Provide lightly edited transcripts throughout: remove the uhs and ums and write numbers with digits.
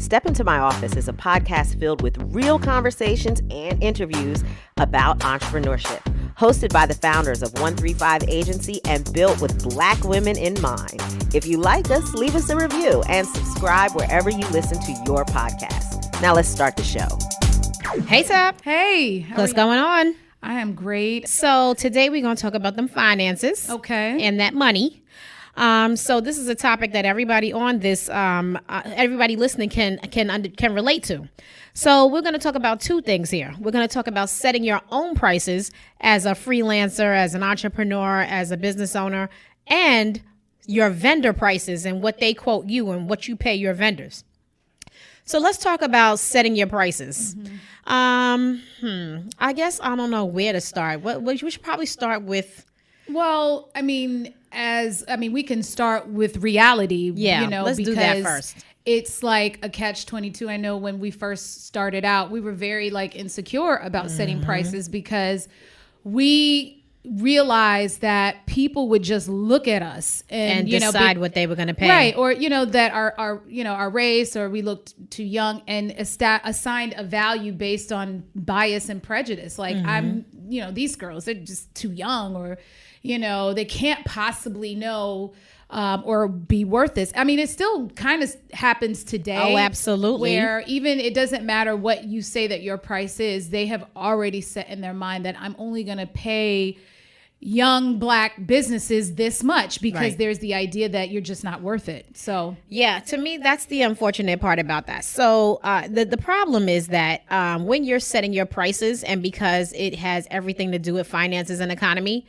Step Into My Office is a podcast filled with real conversations and interviews about entrepreneurship. Hosted by the founders of 135 Agency and built with Black women in mind. If you like us, leave us a review and subscribe wherever you listen to your podcast. Now let's start the show. Hey, Sap. Hey. What's going on? I am great. So today we're going to talk about them finances. Okay. And that money. So this is a topic that everybody on this, everybody listening can relate to. So we're going to talk about two things here. We're going to talk about setting your own prices as a freelancer, as an entrepreneur, as a business owner, and your vendor prices and what they quote you and what you pay your vendors. So let's talk about setting your prices. Mm-hmm. I guess I don't know where to start. We should probably start with. Well, we can start with reality. Yeah, let's do that first. It's like a catch-22. I know when we first started out, we were very insecure about setting prices because we realized that people would just look at us and decide what they were going to pay. Right. Or, that our race, or we looked too young, and assigned a value based on bias and prejudice. I'm, these girls, they're just too young, or, they can't possibly know or be worth this. I mean, it still kind of happens today. Oh, absolutely. Where even it doesn't matter what you say that your price is, they have already set in their mind that I'm only going to pay young Black businesses this much because there's the idea that you're just not worth it. So yeah, to me, that's the unfortunate part about that. So the problem is that when you're setting your prices, and because it has everything to do with finances and economy,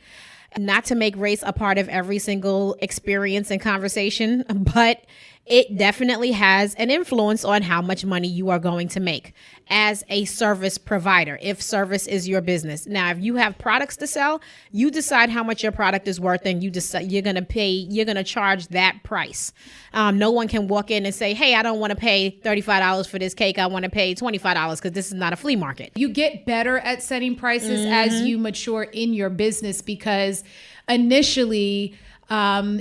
not to make race a part of every single experience and conversation, but it definitely has an influence on how much money you are going to make as a service provider, if service is your business. Now, if you have products to sell, you decide how much your product is worth, and you decide you're going to charge that price. No one can walk in and say, hey, I don't want to pay $35 for this cake. I want to pay $25 because this is not a flea market. You get better at setting prices as you mature in your business, because initially, I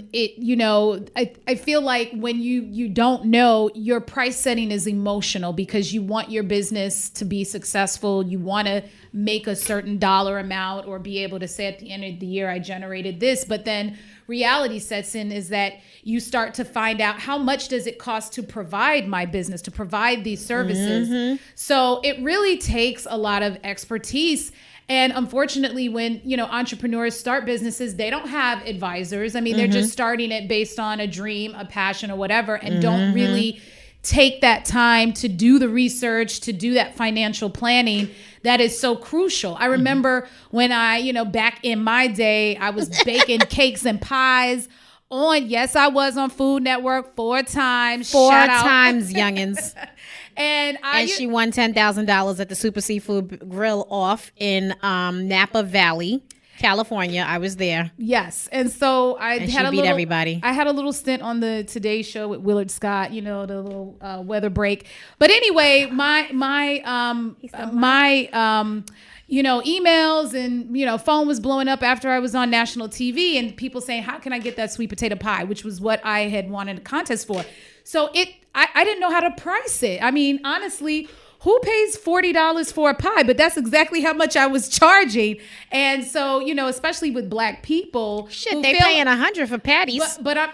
feel like when you don't know, your price setting is emotional because you want your business to be successful. You want to make a certain dollar amount or be able to say at the end of the year, I generated this. But then reality sets in, is that you start to find out, how much does it cost to provide my business, to provide these services? Mm-hmm. So it really takes a lot of expertise. And unfortunately, when, entrepreneurs start businesses, they don't have advisors. I mean, they're just starting it based on a dream, a passion, or whatever, and don't really take that time to do the research, to do that financial planning that is so crucial. I remember when back in my day, I was baking cakes and pies I was on Food Network 4 times. Four times, youngins. And she won $10,000 at the Super Seafood Grill Off in Napa Valley, California. I was there. Yes, and so everybody. I had a little stint on the Today Show with Willard Scott. The little weather break. But anyway, my emails and, phone was blowing up after I was on national TV, and people saying, how can I get that sweet potato pie, which was what I had wanted a contest for. So I didn't know how to price it. I mean, honestly, who pays $40 for a pie? But that's exactly how much I was charging. And so, especially with Black people. Shit, they paying $100 for patties. But I'm...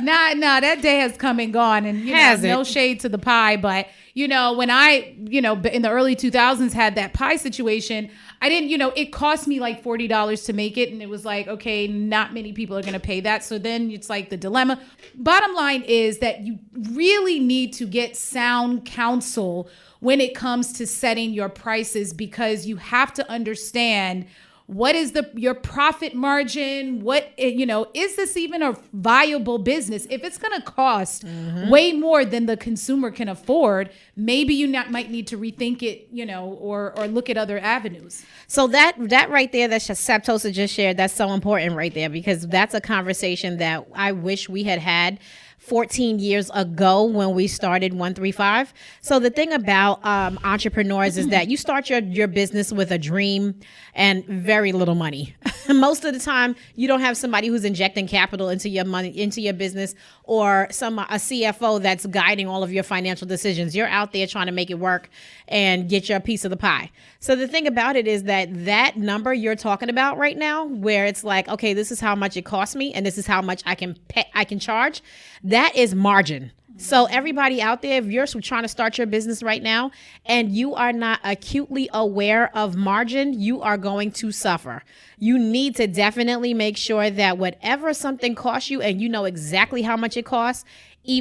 Nah, that day has come and gone, and no shade to the pie, but when I in the early 2000s had that pie situation, I didn't it cost me like $40 to make it, and it was like, okay, not many people are going to pay that. So then it's like the dilemma. Bottom line is that you really need to get sound counsel when it comes to setting your prices, because you have to understand, what is your profit margin? What, is this even a viable business? If it's going to cost way more than the consumer can afford, maybe you might need to rethink it, or look at other avenues. So that right there, that Saptosa just shared, that's so important right there, because that's a conversation that I wish we had 14 years ago when we started 135. So the thing about entrepreneurs is that you start your business with a dream and very little money. Most of the time, you don't have somebody who's injecting capital into your money, into your business, or a CFO that's guiding all of your financial decisions. You're out there trying to make it work and get your piece of the pie. So the thing about it is that number you're talking about right now, where it's like, okay, this is how much it costs me, and this is how much I can charge. That is margin. So everybody out there, if you're trying to start your business right now and you are not acutely aware of margin, you are going to suffer. You need to definitely make sure that whatever something costs you, and you know exactly how much it costs,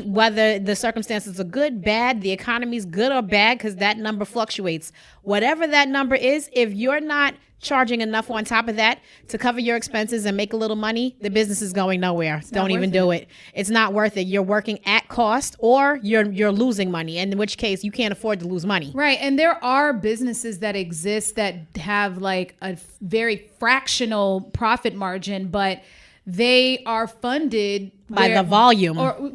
whether the circumstances are good, bad, the economy's good or bad, because that number fluctuates. Whatever that number is, if you're not charging enough on top of that to cover your expenses and make a little money, the business is going nowhere. Don't even do it. It's not worth it. You're working at cost, or you're losing money, in which case you can't afford to lose money. Right. And there are businesses that exist that have like a very fractional profit margin, but they are funded by the volume. Or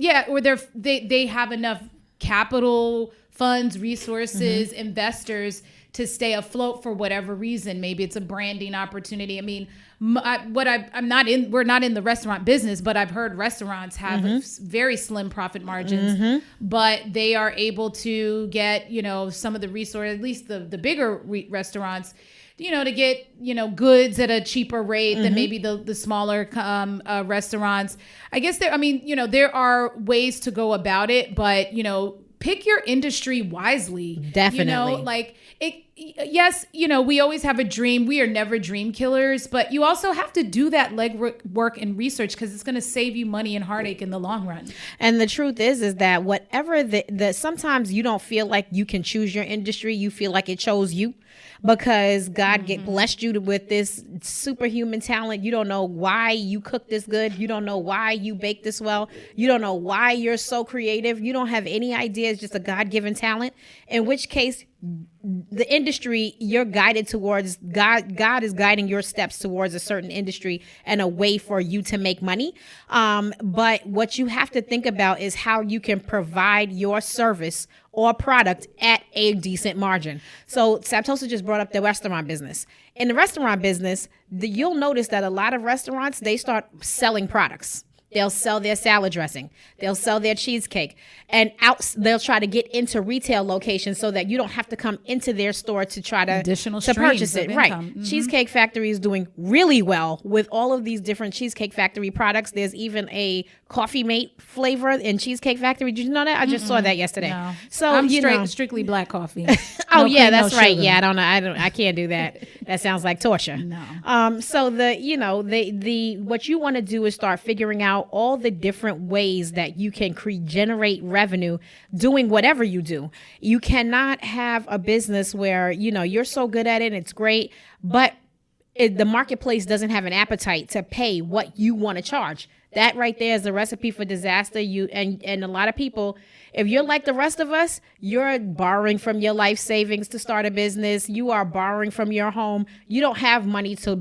they have enough capital, funds, resources, investors to stay afloat for whatever reason. Maybe it's a branding opportunity. I mean, we're not in the restaurant business, but I've heard restaurants have very slim profit margins, but they are able to get, some of the resources, at least the bigger restaurants, to get, goods at a cheaper rate than maybe the smaller restaurants. I guess there are ways to go about it, but, pick your industry wisely. Definitely. Yes, we always have a dream. We are never dream killers, but you also have to do that legwork and research, because it's going to save you money and heartache in the long run. And the truth is that whatever sometimes you don't feel like you can choose your industry. You feel like it chose you, because God blessed you with this superhuman talent. You don't know why you cook this good. You don't know why you bake this well. You don't know why you're so creative. You don't have any idea. It's just a God-given talent, in which case the industry you're guided towards, God is guiding your steps towards a certain industry and a way for you to make money. But what you have to think about is how you can provide your service or product at a decent margin. So Saptosa just brought up the restaurant business. In the restaurant business, you'll notice that a lot of restaurants, they start selling products. They'll sell their salad dressing. They'll sell their cheesecake. And they'll try to get into retail locations so that you don't have to come into their store to try to purchase it. Right. Cheesecake Factory is doing really well with all of these different Cheesecake Factory products. There's even a Coffee Mate flavor in Cheesecake Factory. Did you know that? I just saw that yesterday. No. So I'm strictly black coffee. That's right. Yeah, I can't do that. That sounds like torture. No. So what you want to do is start figuring out all the different ways that you can generate revenue doing whatever you do. You cannot have a business where, you're so good at it and it's great, but the marketplace doesn't have an appetite to pay what you want to charge. That right there is a recipe for disaster. And a lot of people, if you're like the rest of us, you're borrowing from your life savings to start a business. You are borrowing from your home. You don't have money to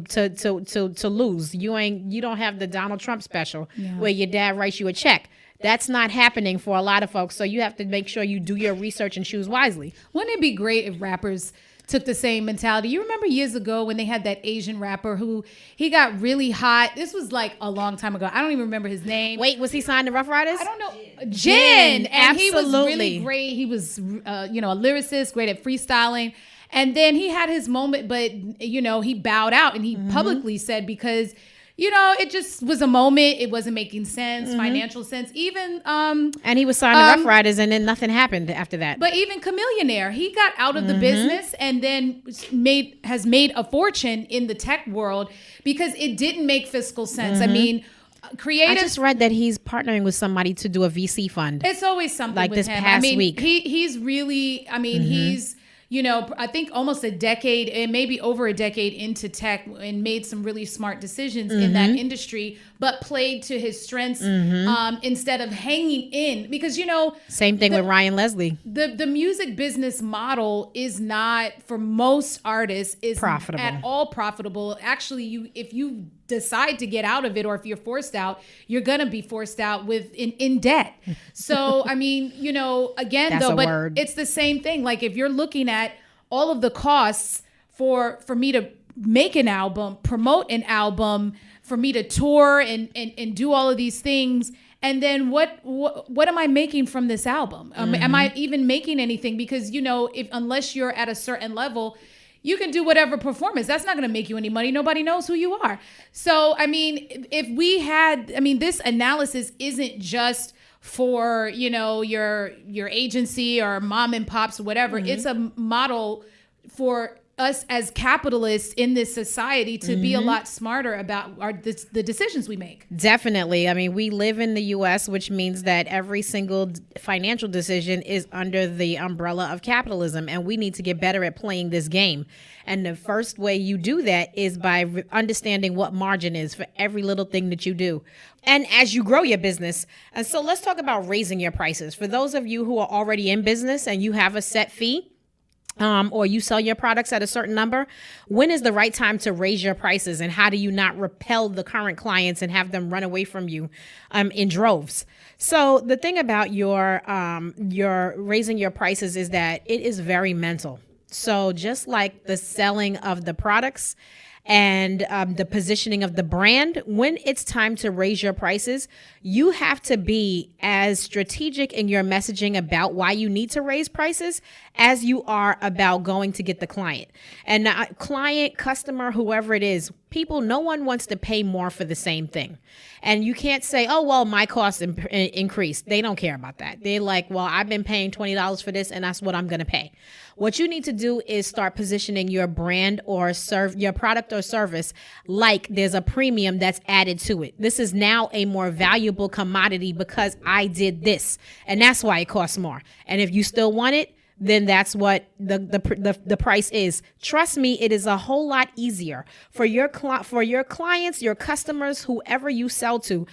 lose. You don't have the Donald Trump special where your dad writes you a check. That's not happening for a lot of folks. So you have to make sure you do your research and choose wisely. Wouldn't it be great if rappers took the same mentality? You remember years ago when they had that Asian rapper who he got really hot. This was like a long time ago. I don't even remember his name. Wait, was he signed to Rough Riders? I don't know. Jin. And absolutely. He was really great. He was, a lyricist, great at freestyling. And then he had his moment, but, he bowed out and he publicly said, because it just was a moment. It wasn't making sense, financial sense. Even and he was signed to Rough Riders, and then nothing happened after that. But even Chameleonaire, he got out of the business and then has made a fortune in the tech world because it didn't make fiscal sense. I mean, creative. I just read that he's partnering with somebody to do a VC fund. It's always something like with this him. past week. He's really. He's. I think almost a decade and maybe over a decade into tech and made some really smart decisions in that industry, but played to his strengths instead of hanging in. Because, same thing with Ryan Leslie. The music business model is not, for most artists, is profitable. At all profitable. Actually, if you decide to get out of it, or if you're forced out, you're gonna be forced out in debt. So again, that's though, word. It's the same thing. Like if you're looking at all of the costs for me to make an album, promote an album, for me to tour and do all of these things. And then what am I making from this album? Am I even making anything? Because, unless you're at a certain level, you can do whatever performance. That's not going to make you any money. Nobody knows who you are. So, this analysis isn't just for, your agency or mom and pops or whatever. It's a model for us as capitalists in this society to be a lot smarter about the decisions we make. Definitely. We live in the U.S., which means that every single financial decision is under the umbrella of capitalism, and we need to get better at playing this game. And the first way you do that is by understanding what margin is for every little thing that you do. And as you grow your business. And so let's talk about raising your prices. For those of you who are already in business and you have a set fee, or you sell your products at a certain number, when is the right time to raise your prices, and how do you not repel the current clients and have them run away from you in droves? So the thing about your raising your prices is that it is very mental. So just like the selling of the products and the positioning of the brand, when it's time to raise your prices, you have to be as strategic in your messaging about why you need to raise prices as you are about going to get the client. And client, customer, whoever it is, no one wants to pay more for the same thing. And you can't say, oh, well, my costs increased. They don't care about that. They're like, well, I've been paying $20 for this and that's what I'm going to pay. What you need to do is start positioning your brand or your product or service like there's a premium that's added to it. This is now a more valuable commodity because I did this, and that's why it costs more. And if you still want it, then that's what the price is. Trust me, it is a whole lot easier for your clients, your customers, whoever you sell to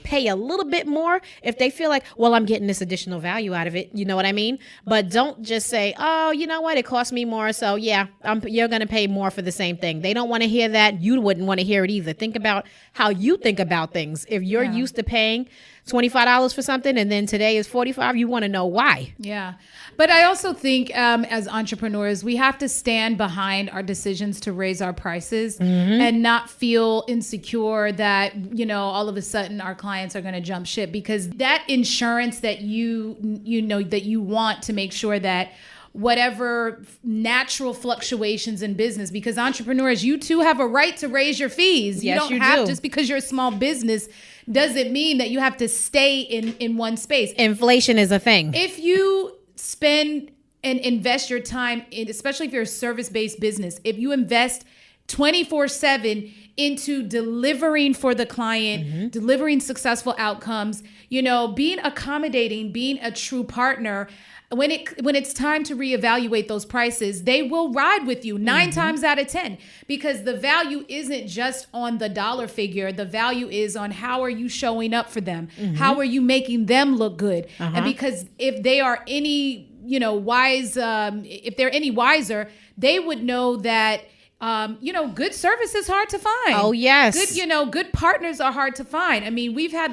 pay a little bit more if they feel like, well, I'm getting this additional value out of it. You know what I mean? But don't just say, oh, you know what? It cost me more. So yeah, you're going to pay more for the same thing. They don't want to hear that. You wouldn't want to hear it either. Think about how you think about things. If you're used to paying $25 for something and then today is $45, you want to know why. Yeah. But I also think as entrepreneurs, we have to stand behind our decisions to raise our prices and not feel insecure that, all of a sudden our clients are going to jump ship, because that insurance that that you want to make sure that whatever natural fluctuations in business, because entrepreneurs, you too have a right to raise your fees. Yes, you don't have, just because you're a small business doesn't mean that you have to stay in one space. Inflation is a thing. If you spend and invest your time in, especially if you're a service-based business, if you invest 24/7 into delivering for the client, delivering successful outcomes, being accommodating, being a true partner, when it's time to reevaluate those prices, they will ride with you 9 times out of 10, because the value isn't just on the dollar figure. The value is on how are you showing up for them? How are you making them look good? And because if they are any, wise, if they're any wiser, they would know that, good service is hard to find. Oh, yes. Good partners are hard to find. We've had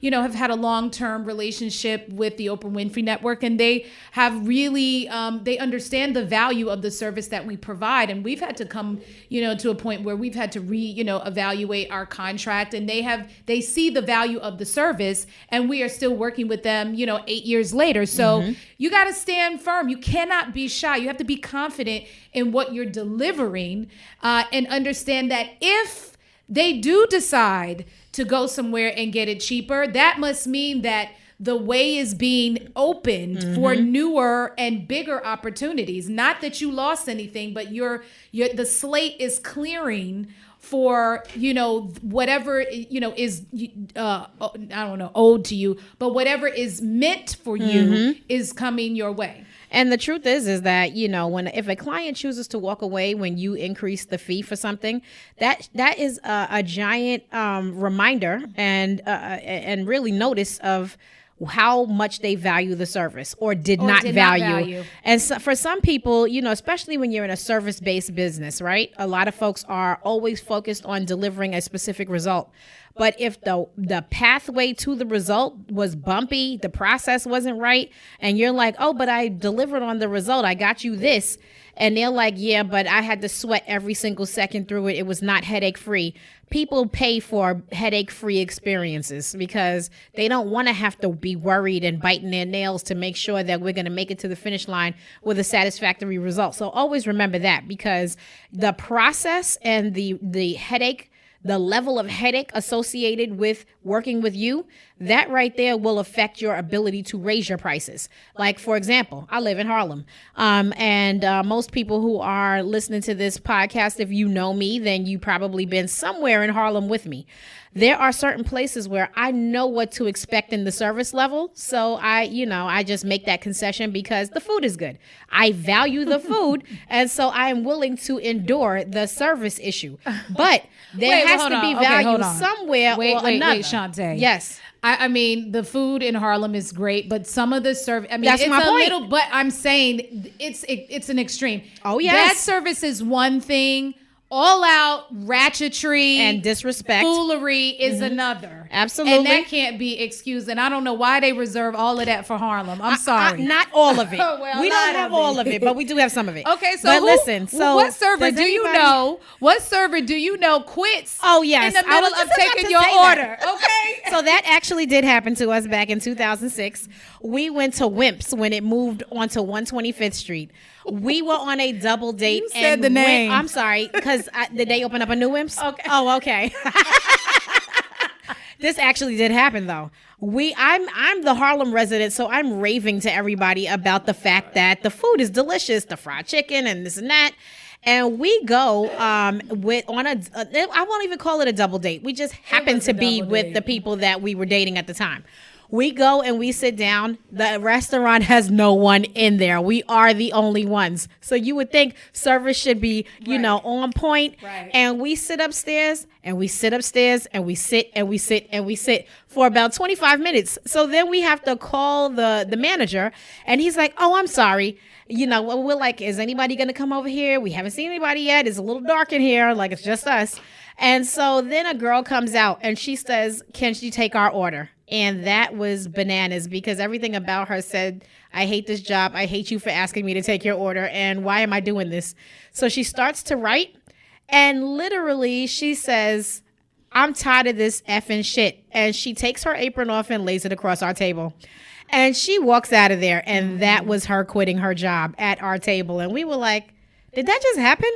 have had a long-term relationship with the Oprah Winfrey Network, and they have really, they understand the value of the service that we provide. And we've had to come, to a point where we've had to evaluate our contract, and they see the value of the service, and we are still working with them, 8 years later. So you got to stand firm. You cannot be shy. You have to be confident in what you're delivering, and understand that if they do decide to go somewhere and get it cheaper, that must mean that the way is being opened for newer and bigger opportunities. Not that you lost anything, but the slate is clearing for, whatever, is, I don't know, owed to you, but whatever is meant for you is coming your way. And the truth is that, if a client chooses to walk away when you increase the fee for something, that is a giant reminder and really notice of how much they value the service or did not value. And so for some people, especially when you're in a service-based business, right? A lot of folks are always focused on delivering a specific result. But if the pathway to the result was bumpy, the process wasn't right, and you're like, oh, but I delivered on the result, I got you this. And they're like, yeah, but I had to sweat every single second through it. It was not headache-free. People pay for headache-free experiences because they don't want to have to be worried and biting their nails to make sure that we're going to make it to the finish line with a satisfactory result. So always remember that, because the process and the headache, the level of headache associated with working with you, that right there will affect your ability to raise your prices. Like, for example, I live in Harlem. And most people who are listening to this podcast, if you know me, then you probably been somewhere in Harlem with me. There are certain places where I know what to expect in the service level. So I just make that concession because the food is good. I value the food. And so I am willing to endure the service issue. But there has to be value somewhere or another. Wait, Shantae. Yes. I mean, the food in Harlem is great, but some of the service, That's it's my point. little, but I'm saying it's an extreme. Oh, yes. Bad service is one thing. All out ratchetry and disrespect, foolery is another. Absolutely. And that can't be excused. And I don't know why they reserve all of that for Harlem. I'm sorry. Not all of it. Well, we don't have all of it, but we do have some of it. Okay, so but listen, so what server do you know? What server do you know quits? Oh, yes. In the middle of taking your order. Okay. So that actually did happen to us back in 2006. We went to Wimps when it moved onto 125th Street. We were on a double date. You said the name. I'm sorry, because did they open up a new Wimps? Okay. Oh, okay. This actually did happen though. I'm the Harlem resident, so I'm raving to everybody about the fact that the food is delicious, the fried chicken and this and that. And we go I won't even call it a double date. We just happened to be with the people that we were dating at the time. We go and we sit down. The restaurant has no one in there. We are the only ones. So you would think service should be, on point. Right. And we sit upstairs and we sit upstairs and we sit and we sit and we sit for about 25 minutes. So then we have to call the manager and he's like, oh, I'm sorry. We're like, is anybody going to come over here? We haven't seen anybody yet. It's a little dark in here. Like, it's just us. And so then a girl comes out and she says, can she take our order? And that was bananas because everything about her said, I hate this job. I hate you for asking me to take your order. And why am I doing this? So she starts to write and literally she says, I'm tired of this effing shit. And she takes her apron off and lays it across our table. And she walks out of there. And that was her quitting her job at our table. And we were like, did that just happen?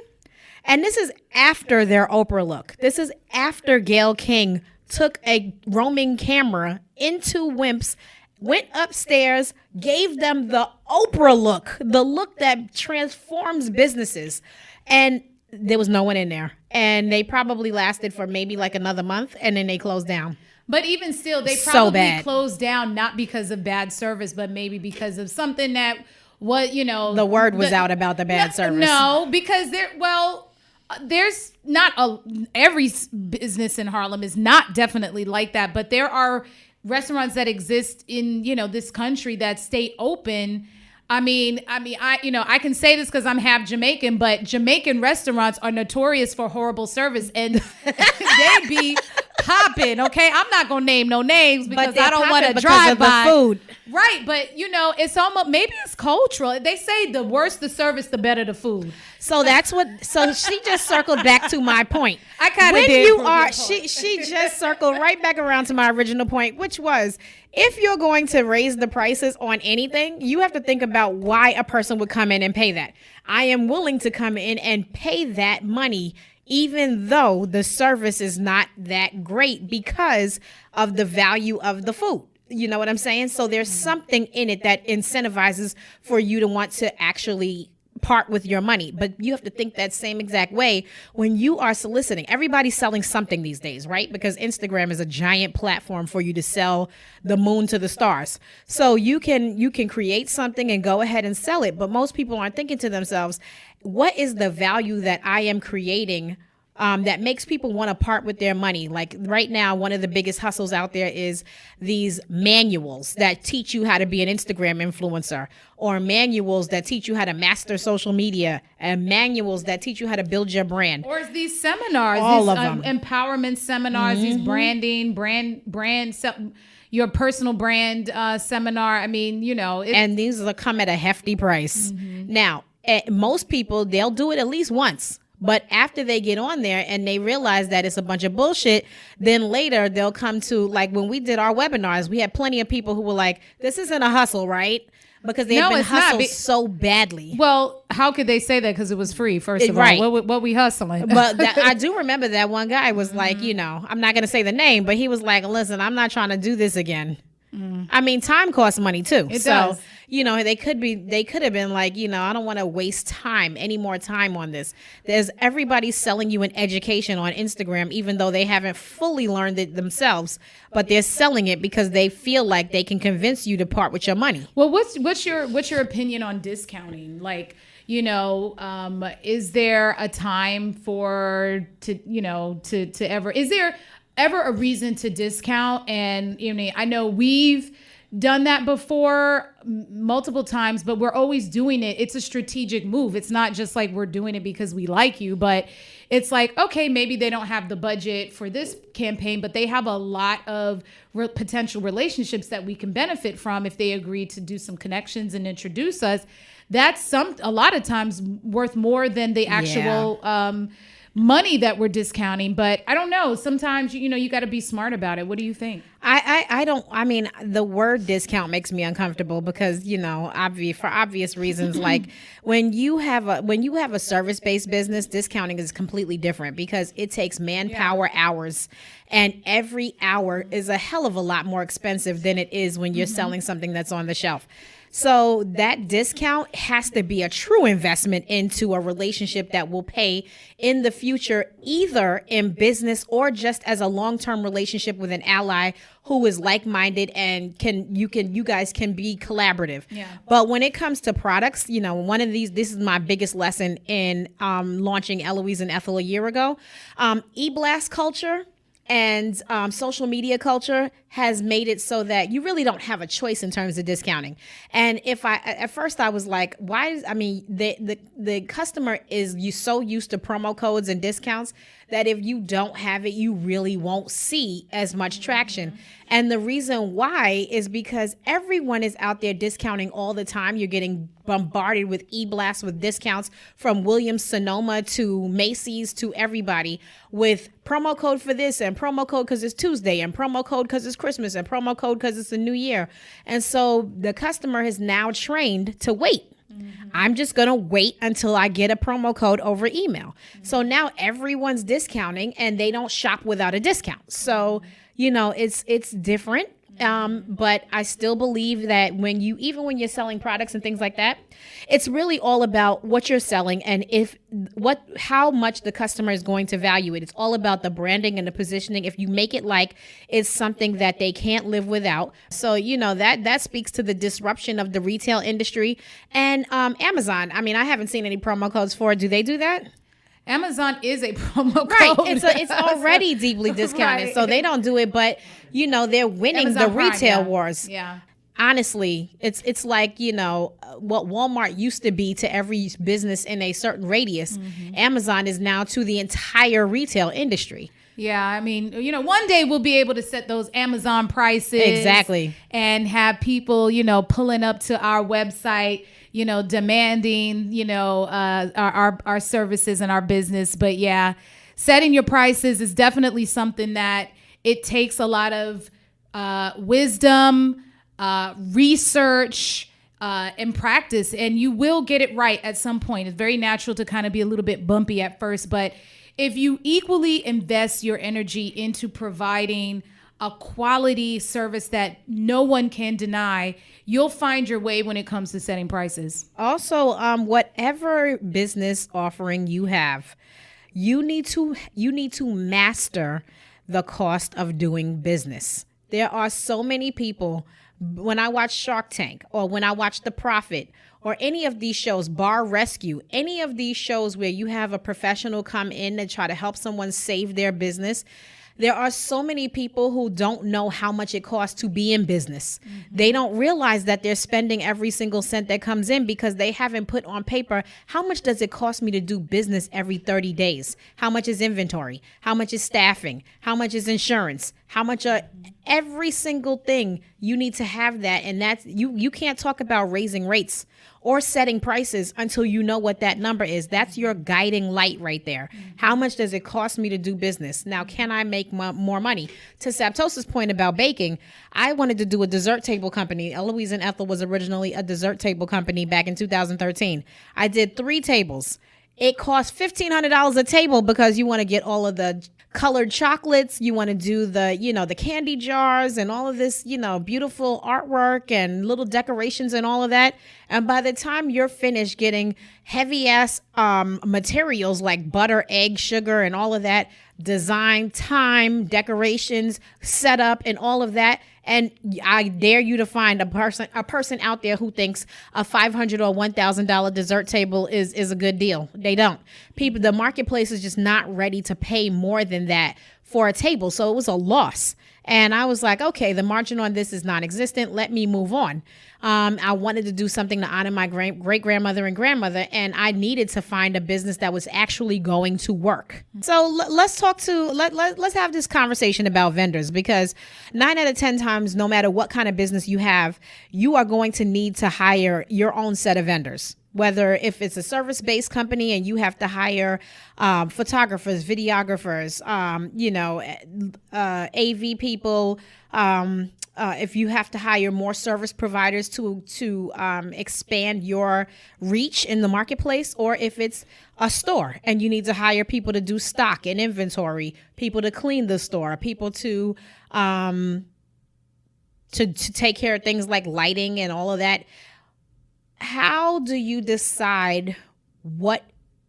And this is after their Oprah look. This is after Gayle King took a roaming camera into Wimps, went upstairs, gave them the Oprah look, the look that transforms businesses. And there was no one in there. And they probably lasted for maybe like another month and then they closed down. But even still, they probably closed down not because of bad service, but maybe because of something that the word was out about the bad service. No, because there's not every business in Harlem is not definitely like that, but there are restaurants that exist in, this country that stay open. I can say this because I'm half Jamaican, but Jamaican restaurants are notorious for horrible service and they be popping. Okay. I'm not going to name no names because I don't want to drive by. Food. Right. But it's almost, maybe it's cultural. They say the worse the service, the better the food. So so she just circled back to my point. I kind of did. She just circled right back around to my original point, which was if you're going to raise the prices on anything, you have to think about why a person would come in and pay that. I am willing to come in and pay that money even though the service is not that great because of the value of the food. You know what I'm saying? So there's something in it that incentivizes for you to want to actually part with your money. But you have to think that same exact way when you are soliciting. Everybody's selling something these days, right? Because Instagram is a giant platform for you to sell the moon to the stars. So you can create something and go ahead and sell it. But most people aren't thinking to themselves, what is the value that I am creating that makes people want to part with their money. Like right now, one of the biggest hustles out there is these manuals that teach you how to be an Instagram influencer, or manuals that teach you how to master social media, and manuals that teach you how to build your brand. Or these seminars, All these of them. empowerment seminars, these branding, your personal brand seminar. I mean, And these will come at a hefty price. Now, most people, they'll do it at least once. But after they get on there and they realize that it's a bunch of bullshit, then later they'll come to, like when we did our webinars, we had plenty of people who were like, this isn't a hustle, right? Because they've been hustled so badly. Well, how could they say that? Because it was free, first of Right. all. What we hustling? But I do remember that one guy was like, I'm not going to say the name, but he was like, listen, I'm not trying to do this again. I mean, time costs money too. It does. They could have been like, I don't want to waste any more time on this. Everybody's selling you an education on Instagram, even though they haven't fully learned it themselves, but they're selling it because they feel like they can convince you to part with your money. Well, what's your opinion on discounting? Like, is there a time is there ever a reason to discount? And I know we've done that before multiple times, but we're always doing it. It's a strategic move. It's not just like we're doing it because we like you, but it's like, okay, maybe they don't have the budget for this campaign, but they have a lot of potential relationships that we can benefit from if they agree to do some connections and introduce us. That's a lot of times worth more than the actual money that we're discounting. But I don't know. Sometimes, you got to be smart about it. What do you think? I mean, the word discount makes me uncomfortable because, for obvious reasons, like when you have a service-based business, discounting is completely different because it takes manpower hours, and every hour is a hell of a lot more expensive than it is when you're selling something that's on the shelf. So that discount has to be a true investment into a relationship that will pay in the future, either in business or just as a long-term relationship with an ally who is like-minded and you guys can be collaborative. Yeah. But when it comes to products, this is my biggest lesson in launching Eloise and Ethel a year ago. E-blast culture and social media culture has made it so that you really don't have a choice in terms of discounting. And at first I was like, the customer is so used to promo codes and discounts that if you don't have it, you really won't see as much traction. And the reason why is because everyone is out there discounting all the time. You're getting bombarded with e-blasts with discounts from Williams-Sonoma to Macy's to everybody with promo code for this and promo code because it's Tuesday and promo code because it's Christmas and promo code because it's a new year. And so the customer is now trained to wait. I'm just going to wait until I get a promo code over email. So now everyone's discounting and they don't shop without a discount. So, it's different. But I still believe that even when you're selling products and things like that, it's really all about what you're selling and how much the customer is going to value it. It's all about the branding and the positioning. If you make it like it's something that they can't live without. So, that speaks to the disruption of the retail industry and Amazon. I mean, I haven't seen any promo codes for it. Do they do that? Amazon is a promo code. Right. It's already deeply discounted. Right. So they don't do it, but they're winning Amazon the Prime, retail wars. Yeah. Honestly, it's like, what Walmart used to be to every business in a certain radius. Amazon is now to the entire retail industry. Yeah, I mean, one day we'll be able to set those Amazon prices. Exactly. And have people, pulling up to our website, demanding, our services and our business. But yeah, setting your prices is definitely something that it takes a lot of wisdom, research, and practice, and you will get it right at some point. It's very natural to kind of be a little bit bumpy at first, but if you equally invest your energy into providing a quality service that no one can deny, you'll find your way when it comes to setting prices. Also, whatever business offering you have, you need to master the cost of doing business. There are so many people when I watch Shark Tank or when I watch The Profit or any of these shows, Bar Rescue, any of these shows where you have a professional come in and try to help someone save their business, there are so many people who don't know how much it costs to be in business. They don't realize that they're spending every single cent that comes in because they haven't put on paper, how much does it cost me to do business every 30 days? How much is inventory? How much is staffing? How much is insurance? How much are every single thing? You need to have that. And that's you can't talk about raising rates or setting prices until you know what that number is. That's your guiding light right there. How much does it cost me to do business? Now, can I make more money? To Saptosa's point about baking, I wanted to do a dessert table company. Eloise and Ethel was originally a dessert table company back in 2013. I did 3 tables. It cost $1,500 a table because you want to get all of the colored chocolates. You want to do the candy jars and all of this, beautiful artwork and little decorations and all of that. And by the time you're finished getting heavy ass materials like butter, egg, sugar, and all of that, design, time, decorations, setup, and all of that. And I dare you to find a person out there who thinks a $500 or $1,000 dessert table is a good deal. They don't. The marketplace is just not ready to pay more than that for a table. So it was a loss. And I was like, okay, the margin on this is non-existent. Let me move on. I wanted to do something to honor my great-grandmother and grandmother, and I needed to find a business that was actually going to work. So let's have this conversation about vendors, because 9 out of 10 times, no matter what kind of business you have, you are going to need to hire your own set of vendors. Whether if it's a service-based company and you have to hire photographers, videographers, AV people, if you have to hire more service providers to expand your reach in the marketplace, or if it's a store and you need to hire people to do stock and inventory, people to clean the store, people to take care of things like lighting and all of that. How do you decide what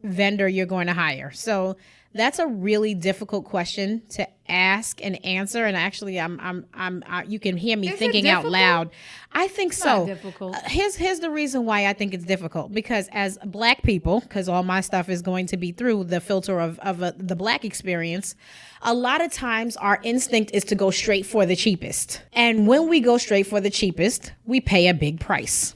vendor you're going to hire? So that's a really difficult question to ask and answer. And actually, you can hear me thinking out loud. I think so. Not difficult. Here's the reason why I think it's difficult. Because as Black people, because all my stuff is going to be through the filter of the Black experience, a lot of times our instinct is to go straight for the cheapest. And when we go straight for the cheapest, we pay a big price.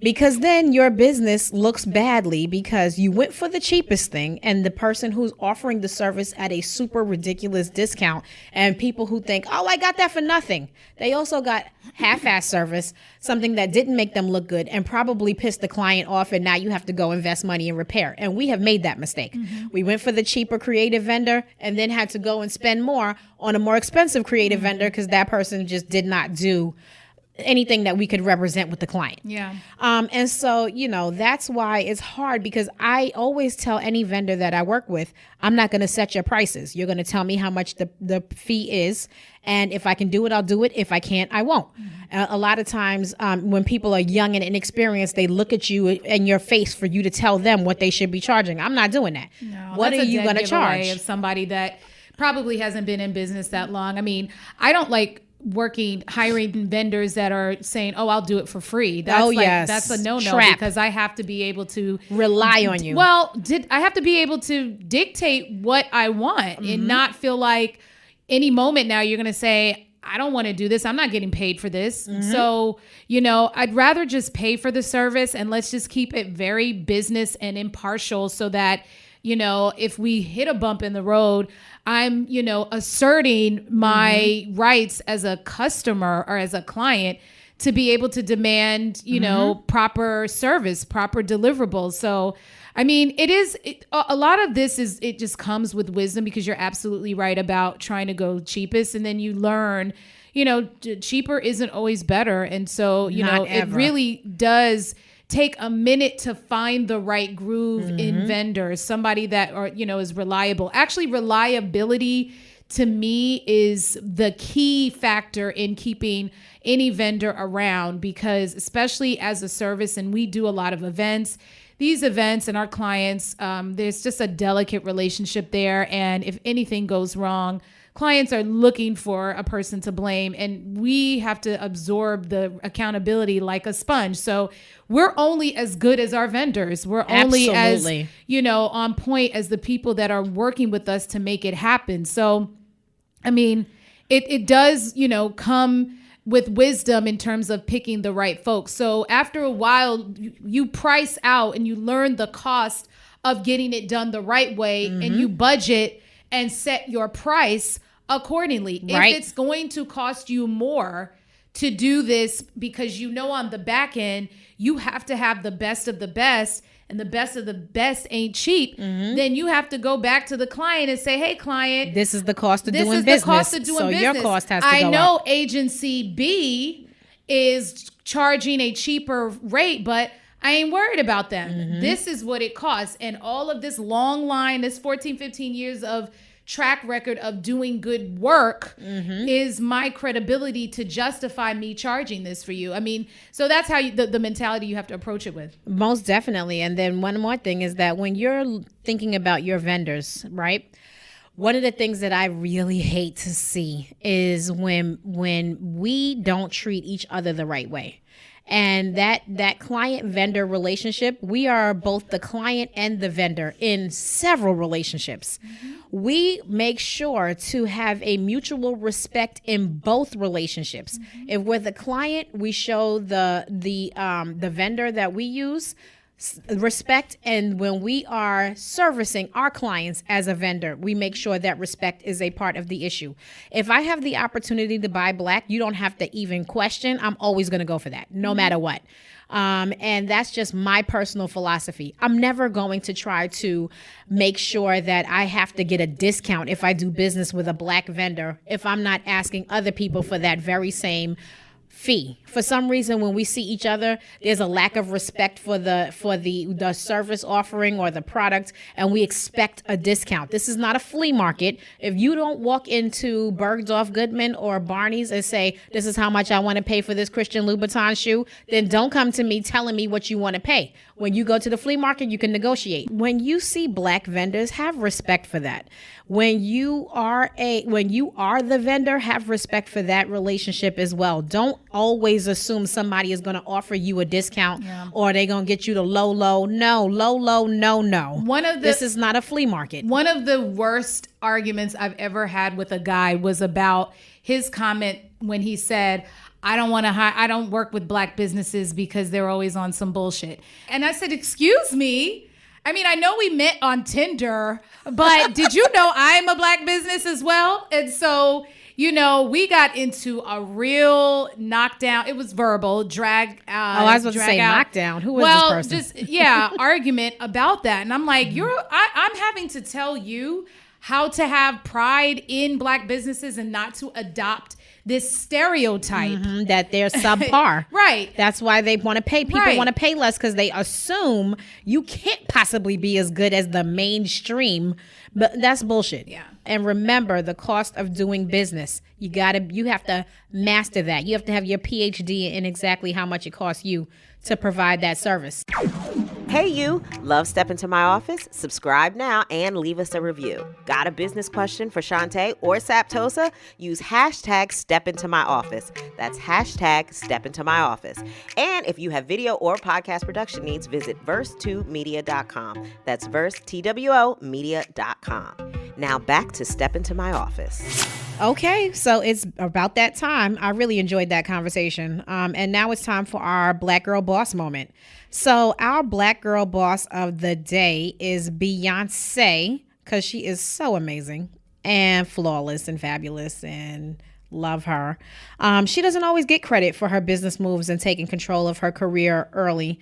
Because then your business looks badly because you went for the cheapest thing, and the person who's offering the service at a super ridiculous discount, and people who think, oh, I got that for nothing. They also got half-ass service, something that didn't make them look good and probably pissed the client off, and now you have to go invest money in repair. And we have made that mistake. We went for the cheaper creative vendor and then had to go and spend more on a more expensive creative vendor because that person just did not do anything that we could represent with the client. Yeah. And so, that's why it's hard, because I always tell any vendor that I work with, I'm not going to set your prices. You're going to tell me how much the fee is. And if I can do it, I'll do it. If I can't, I won't. A lot of times when people are young and inexperienced, they look at you in your face for you to tell them what they should be charging. I'm not doing that. No, what are you going to charge? Of somebody that probably hasn't been in business that long. I mean, I don't like hiring vendors that are saying, oh, I'll do it for free. That's a no-no. Trap. Because I have to be able to rely on you. Well, I have to be able to dictate what I want and not feel like any moment now you're going to say, I don't want to do this. I'm not getting paid for this. So, I'd rather just pay for the service, and let's just keep it very business and impartial so that, if we hit a bump in the road, I'm, asserting my rights as a customer or as a client to be able to demand, proper service, proper deliverables. So, I mean, a lot of this it just comes with wisdom, because you're absolutely right about trying to go cheapest. And then you learn, cheaper isn't always better. And so, it really does take a minute to find the right groove in vendors, somebody that is reliable. Actually, reliability to me is the key factor in keeping any vendor around, because especially as a service, and we do a lot of events, these events and our clients, there's just a delicate relationship there. And if anything goes wrong, clients are looking for a person to blame, and we have to absorb the accountability like a sponge. So we're only as good as our vendors. We're only as, on point as the people that are working with us to make it happen. So, I mean, it does, come with wisdom in terms of picking the right folks. So after a while, you price out and you learn the cost of getting it done the right way, and you budget and set your price accordingly. Right. If it's going to cost you more to do this because on the back end, you have to have the best of the best, and the best of the best ain't cheap, then you have to go back to the client and say, hey, client, this is the cost of doing business. This is the cost of doing business. Your cost has to go up. I know agency B is charging a cheaper rate, but I ain't worried about them. This is what it costs. And all of this long line, this 14, 15 years of track record of doing good work is my credibility to justify me charging this for you. I mean, so that's how the mentality you have to approach it with. Most definitely. And then one more thing is that when you're thinking about your vendors, right? One of the things that I really hate to see is when we don't treat each other the right way. And that client-vendor relationship, we are both the client and the vendor in several relationships. We make sure to have a mutual respect in both relationships. If we're the client, we show the vendor that we use respect, and when we are servicing our clients as a vendor, we make sure that respect is a part of the issue. If I have the opportunity to buy black, you don't have to even question. I'm always going to go for that, no matter what. And that's just my personal philosophy. I'm never going to try to make sure that I have to get a discount if I do business with a black vendor, if I'm not asking other people for that very same fee. For some reason, when we see each other, there's a lack of respect for the service offering or the product, and we expect a discount. This is not a flea market. If you don't walk into Bergdorf Goodman or Barney's and say, this is how much I want to pay for this Christian Louboutin shoe, then don't come to me telling me what you want to pay. When you go to the flea market, you can negotiate. When you see black vendors, have respect for that. When you are the vendor, have respect for that relationship as well. Don't always assume somebody is going to offer you a discount or they're going to get you the low. No. This is not a flea market. One of the worst arguments I've ever had with a guy was about his comment when he said, I don't work with black businesses because they're always on some bullshit. And I said, excuse me? I mean, I know we met on Tinder, but did you know I'm a black business as well? And so, we got into a real knockdown. It was verbal, drag out. I was about to say knockdown. Who was this person? Argument about that. And I'm like, I'm having to tell you how to have pride in black businesses and not to adopt this stereotype that they're subpar. Right. That's why they want to pay. People want to pay less because they assume you can't possibly be as good as the mainstream. But that's bullshit. Yeah. And remember the cost of doing business. You have to master that. You have to have your PhD in exactly how much it costs you to provide that service. Hey, you. Love Step Into My Office? Subscribe now and leave us a review. Got a business question for Shantae or Saptosa? Use hashtag StepIntoMyOffice. That's hashtag StepIntoMyOffice. And if you have video or podcast production needs, visit verse2media.com. That's verse2media.com. Now back to Step Into My Office. Okay, so it's about that time. I really enjoyed that conversation. And now it's time for our Black Girl Boss moment. So our Black Girl Boss of the day is Beyonce, because she is so amazing and flawless and fabulous and love her. She doesn't always get credit for her business moves and taking control of her career early.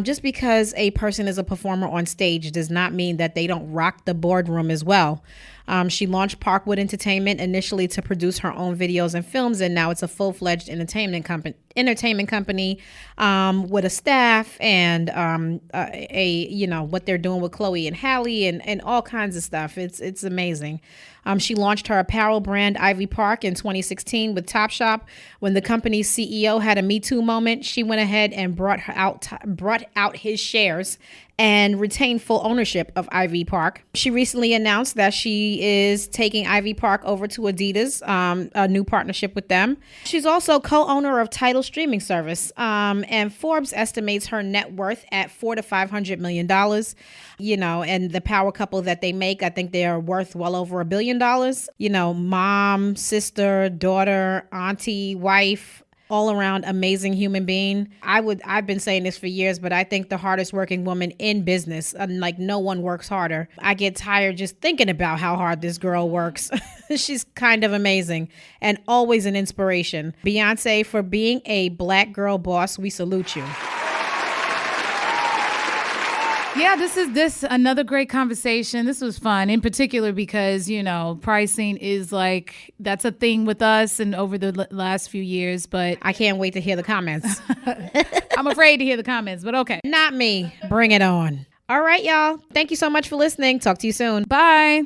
Just because a person is a performer on stage does not mean that they don't rock the boardroom as well. She launched Parkwood Entertainment initially to produce her own videos and films, and now it's a full-fledged entertainment company with a staff and what they're doing with Chloe and Halle and all kinds of stuff. It's amazing. She launched her apparel brand Ivy Park in 2016 with Topshop. When the company's CEO had a Me Too moment, she went ahead and brought out his shares and retained full ownership of Ivy Park. She recently announced that she She is taking Ivy Park over to Adidas, a new partnership with them. She's also co-owner of Tidal streaming service, and Forbes estimates her net worth at $400 to $500 million. And the power couple that they make, I think they are worth well over $1 billion. Mom, sister, daughter, auntie, wife, all around amazing human being. I've been saying this for years, but I think the hardest working woman in business, like no one works harder. I get tired just thinking about how hard this girl works. She's kind of amazing and always an inspiration. Beyonce, for being a Black girl boss, we salute you. Yeah, this another great conversation. This was fun, in particular because, pricing is that's a thing with us and over the last few years, but I can't wait to hear the comments. I'm afraid to hear the comments, but okay. Not me. Bring it on. All right, y'all. Thank you so much for listening. Talk to you soon. Bye.